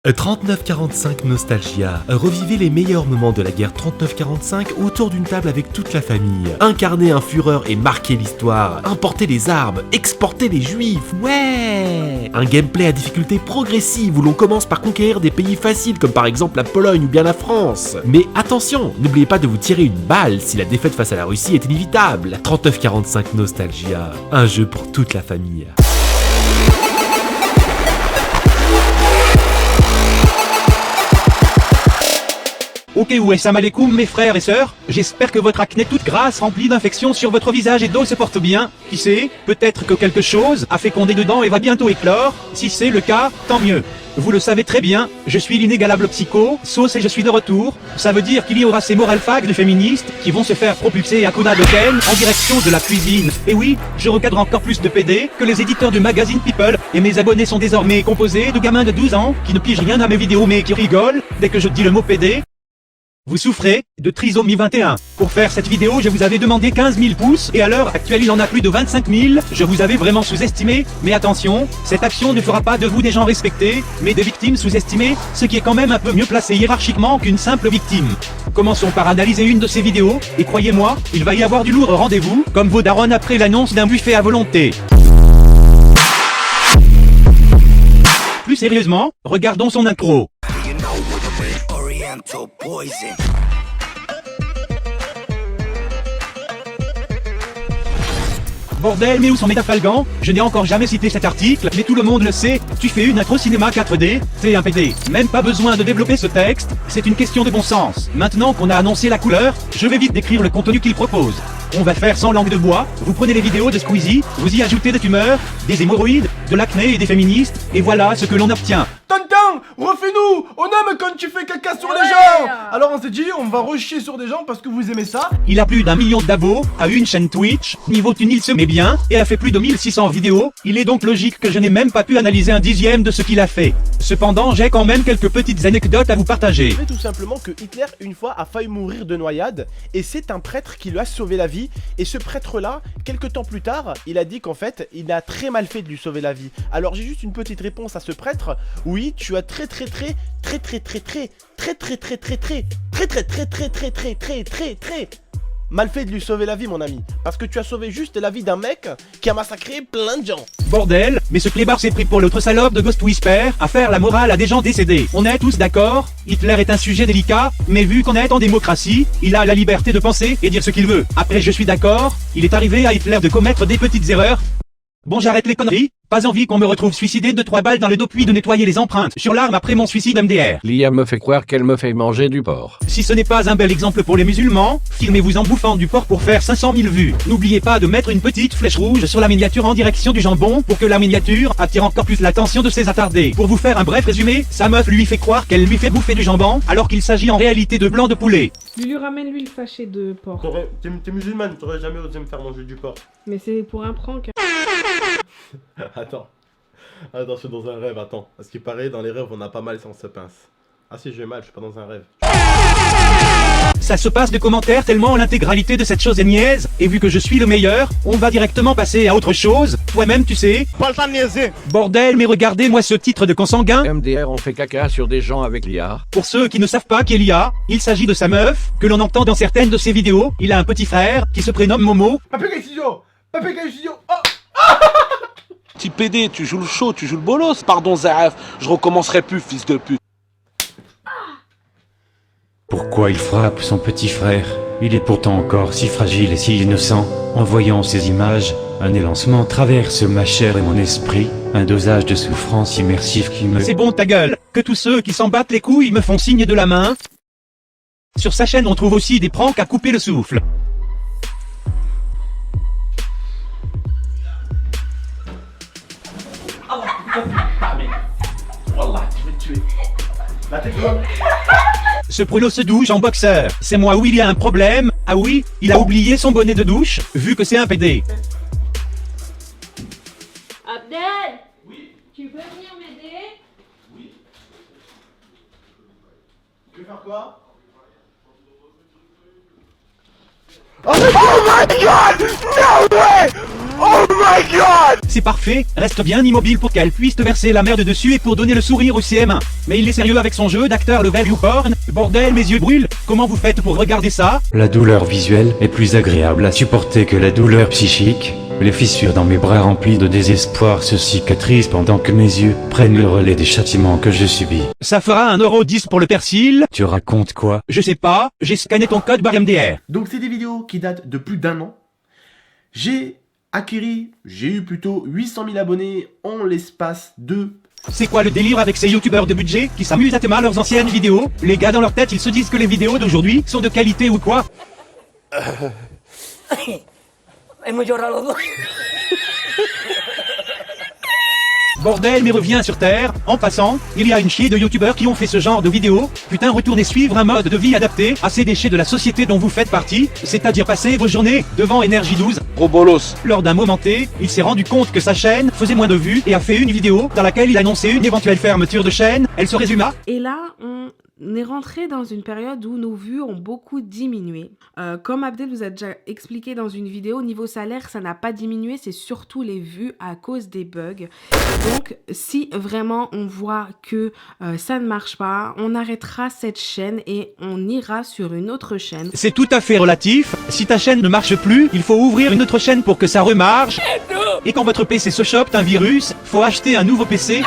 3945 Nostalgia. Revivez les meilleurs moments de la guerre 39-45 autour d'une table avec toute la famille. Incarnez un Führer et marquez l'histoire. Importez les armes, exportez les juifs. Ouais. Un gameplay à difficulté progressive où l'on commence par conquérir des pays faciles comme par exemple la Pologne ou bien la France. Mais attention, n'oubliez pas de vous tirer une balle si la défaite face à la Russie est inévitable. 3945 Nostalgia. Un jeu pour toute la famille. Ok ou salam alaikum mes frères et sœurs, j'espère que votre acné toute grasse remplie d'infections sur votre visage et d'eau se porte bien. Qui sait, peut-être que quelque chose a fécondé dedans et va bientôt éclore. Si c'est le cas, tant mieux. Vous le savez très bien, je suis l'inégalable psycho, sauce et je suis de retour. Ça veut dire qu'il y aura ces morales fags de féministes qui vont se faire propulser à coups d'Hadoken en direction de la cuisine. Et oui, je recadre encore plus de PD que les éditeurs du magazine People, et mes abonnés sont désormais composés de gamins de 12 ans qui ne pigent rien à mes vidéos mais qui rigolent dès que je dis le mot PD. Vous souffrez de trisomie 21. Pour faire cette vidéo, je vous avais demandé 15 000 pouces, et à l'heure actuelle il en a plus de 25 000. Je vous avais vraiment sous-estimé, mais attention, cette action ne fera pas de vous des gens respectés, mais des victimes sous-estimées, ce qui est quand même un peu mieux placé hiérarchiquement qu'une simple victime. Commençons par analyser une de ces vidéos, et croyez-moi, il va y avoir du lourd au rendez-vous, comme vos darons après l'annonce d'un buffet à volonté. Plus sérieusement, regardons son intro. Bordel, mais où sont mes Trafalgans? Je n'ai encore jamais cité cet article, mais tout le monde le sait, tu fais une intro cinéma 4D, t'es un PD. Même pas besoin de développer ce texte, c'est une question de bon sens. Maintenant qu'on a annoncé la couleur, je vais vite décrire le contenu qu'il propose. On va faire sans langue de bois, vous prenez les vidéos de Squeezie, vous y ajoutez des tumeurs, des hémorroïdes, de l'acné et des féministes, et voilà ce que l'on obtient. Tonton, refais-nous. On aime quand tu fais caca sur les gens. Alors on s'est dit, on va rechier sur des gens parce que vous aimez ça. Il a plus d'1 million d'abos, a une chaîne Twitch, niveau thune il se met bien, et a fait plus de 1600 vidéos, il est donc logique que je n'ai même pas pu analyser un dixième de ce qu'il a fait. Cependant, j'ai quand même quelques petites anecdotes à vous partager. Mais tout simplement que Hitler, une fois, a failli mourir de noyade, et c'est un prêtre qui lui a sauvé la vie, et ce prêtre-là, quelques temps plus tard, il a dit qu'en fait, il a très mal fait de lui sauver la vie. Alors j'ai juste une petite réponse à ce prêtre. Oui, tu as très mal fait de lui sauver la vie, mon ami. Parce que tu as sauvé juste la vie d'un mec qui a massacré plein de gens. Bordel, mais ce clébard s'est pris pour l'autre salope de Ghost Whisper à faire la morale à des gens décédés. On est tous d'accord, Hitler est un sujet délicat, mais vu qu'on est en démocratie, il a la liberté de penser et dire ce qu'il veut. Après je suis d'accord, il est arrivé à Hitler de commettre des petites erreurs. Bon, j'arrête les conneries, pas envie qu'on me retrouve suicidé de 3 balles dans le dos puis de nettoyer les empreintes sur l'arme après mon suicide MDR. L'IA me fait croire qu'elle me fait manger du porc. Si ce n'est pas un bel exemple pour les musulmans, filmez-vous en bouffant du porc pour faire 500 000 vues. N'oubliez pas de mettre une petite flèche rouge sur la miniature en direction du jambon pour que la miniature attire encore plus l'attention de ses attardés. Pour vous faire un bref résumé, sa meuf lui fait croire qu'elle lui fait bouffer du jambon alors qu'il s'agit en réalité de blanc de poulet. Lui ramène l'huile sachet de porc. T'es musulmane, t'aurais jamais osé me faire manger du porc. Mais c'est pour un prank. Attends, je suis dans un rêve, attends. Parce qu'il paraît, dans les rêves, on a pas mal si on se pince. Ah si, j'ai mal, je suis pas dans un rêve. Ça se passe de commentaires tellement l'intégralité de cette chose est niaise, et vu que je suis le meilleur, on va directement passer à autre chose. Toi-même tu sais. Pas le temps de niaiser. Bordel, mais regardez-moi ce titre de consanguin. MDR on fait caca sur des gens avec l'IA. Pour ceux qui ne savent pas qui est l'IA, il s'agit de sa meuf, que l'on entend dans certaines de ses vidéos. Il a un petit frère, qui se prénomme Momo. Papé Studio. Oh. Petit PD, tu joues le show, tu joues le bolos. Pardon Zaref, je recommencerai plus, fils de pute. Pourquoi il frappe son petit frère? Il est pourtant encore si fragile et si innocent. En voyant ces images, un élancement traverse ma chair et mon esprit, un dosage de souffrance immersive qui me... C'est bon ta gueule, que tous ceux qui s'en battent les couilles me font signe de la main. Sur sa chaîne on trouve aussi des pranks à couper le souffle. Ce pruneau se douche en boxeur. C'est moi où il y a un problème. Ah oui, il a oublié son bonnet de douche, vu que c'est un PD. Abdel! Oui? Tu peux venir m'aider? Oui. Tu veux faire quoi? Oh my god! No way! Oh my C'est parfait, reste bien immobile pour qu'elle puisse te verser la merde dessus et pour donner le sourire au CM1. Mais il est sérieux avec son jeu d'acteur level YouPorn. Bordel, mes yeux brûlent. Comment vous faites pour regarder ça? La douleur visuelle est plus agréable à supporter que la douleur psychique. Les fissures dans mes bras remplis de désespoir se cicatrisent pendant que mes yeux prennent le relais des châtiments que je subis. Ça fera 1,10€ pour le persil. Tu racontes quoi? Je sais pas, j'ai scanné ton code barre MDR. Donc c'est des vidéos qui datent de plus d'1 an. J'ai eu plutôt 800 000 abonnés en l'espace de... C'est quoi le délire avec ces youtubeurs de budget qui s'amusent à théma leurs anciennes vidéos? Les gars dans leur tête ils se disent que les vidéos d'aujourd'hui sont de qualité ou quoi? Bordel, mais reviens sur Terre. En passant, il y a une chier de youtubeurs qui ont fait ce genre de vidéos. Putain, retournez suivre un mode de vie adapté à ces déchets de la société dont vous faites partie, c'est-à-dire passer vos journées devant Énergie 12. Gros bolos. Lors d'un moment T, il s'est rendu compte que sa chaîne faisait moins de vues et a fait une vidéo dans laquelle il annonçait une éventuelle fermeture de chaîne. Elle se résuma. Et là, on est rentré dans une période où nos vues ont beaucoup diminué. Comme Abdel vous a déjà expliqué dans une vidéo, niveau salaire, ça n'a pas diminué, c'est surtout les vues à cause des bugs. Donc, si vraiment on voit que ça ne marche pas, on arrêtera cette chaîne et on ira sur une autre chaîne. C'est tout à fait relatif. Si ta chaîne ne marche plus, il faut ouvrir une autre chaîne pour que ça remarche. Et quand votre PC se chope un virus, faut acheter un nouveau PC.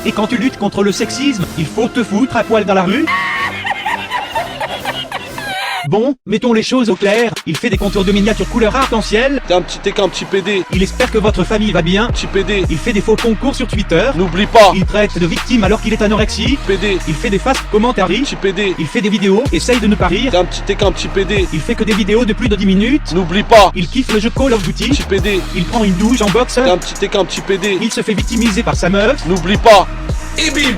Et quand tu luttes contre le sexisme, il faut te foutre à poil dans la rue. Bon, mettons les choses au clair, il fait des contours de miniatures couleur arc-en-ciel. T'es un petit TK, un petit PD. Il espère que votre famille va bien. Petit PD. Il fait des faux concours sur Twitter. N'oublie pas. Il traite de victime alors qu'il est anorexique. PD. Il fait des faces commentaries. Petit PD. Il fait des vidéos, essaye de ne pas rire. T'es un petit TK, un petit PD. Il fait que des vidéos de plus de 10 minutes. N'oublie pas. Il kiffe le jeu Call of Duty. Petit PD. Il prend une douche en boxe. T'es un petit TK, un petit PD. Il se fait victimiser par sa meuf. N'oublie pas. Et bim.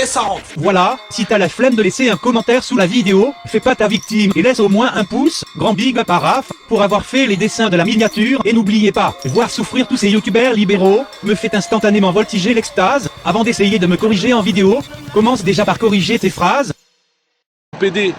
Et ça rentre. Voilà, si t'as la flemme de laisser un commentaire sous la vidéo, fais pas ta victime et laisse au moins un pouce, grand big up à Raph, pour avoir fait les dessins de la miniature. Et n'oubliez pas, voir souffrir tous ces youtubeurs libéraux me fait instantanément voltiger l'extase. Avant d'essayer de me corriger en vidéo, commence déjà par corriger tes phrases. PD.